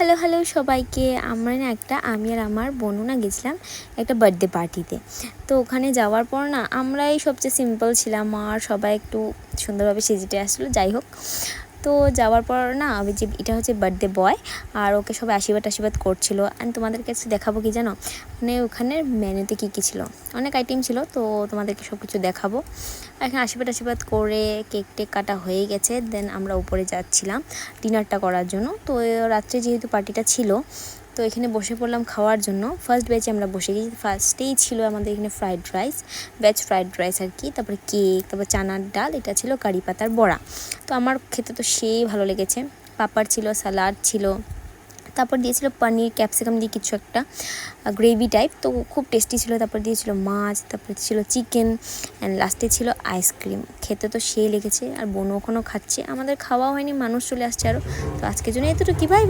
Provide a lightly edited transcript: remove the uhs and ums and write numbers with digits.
Hello hello সবাইকে। আমরা না আমি আর আমার বোনও না গেছিলাম একটা বার্থডে পার্টিতে। তো ওখানে যাওয়ার পর না আমরাই সবচেয়ে সিম্পল ছিলাম, আর সবাই একটু সুন্দরভাবে সেজেটে আসছিলো। যাই হোক, তো যাওয়ার পর না ওই যে এটা হচ্ছে বার্থডে বয়, আর ওকে সবাই আশীর্বাদ করছিল। আমি তোমাদের কাছে দেখাবো কি জানো, মানে ওখানের মেনুতে কী কী ছিল, অনেক আইটেম ছিল, তো তোমাদেরকে সব কিছু দেখাবো। এখানে আশীর্বাদ করে কেক টেক কাটা হয়ে গেছে। দেন আমরা উপরে যাচ্ছিলাম ডিনারটা করার জন্য। তো রাত্রে যেহেতু পার্টিটা ছিল, তো এখানে বসে পড়লাম খাওয়ার জন্য। ফার্স্ট ব্যাচে আমরা বসে গেছি। ফার্স্টেই ছিল আমাদের এখানে fried rice, veg fried rice আর কি, তারপরে কেক, তারপর চানার ডাল, এটা ছিল কারি পাতার বড়া। তো আমার খেতে তো সেই ভালো লেগেছে। পাঁপড় ছিল, স্যালাড ছিল, তারপর দিয়েছিল পনির ক্যাপসিকাম দিয়ে কিছু একটা গ্রেভি টাইপ, তো খুব টেস্টি ছিল। তারপর দিয়েছিল মাছ, তারপরে ছিল চিকেন, অ্যান্ড লাস্টে ছিল আইসক্রিম। খেতে তো সেই লেগেছে, আর বোনও ওখানেও খাচ্ছে। আমাদের খাওয়া হয়নি, মানুষ চলে আসছে আরও। তো আজকের জন্য এতটুকু, কী ভাই।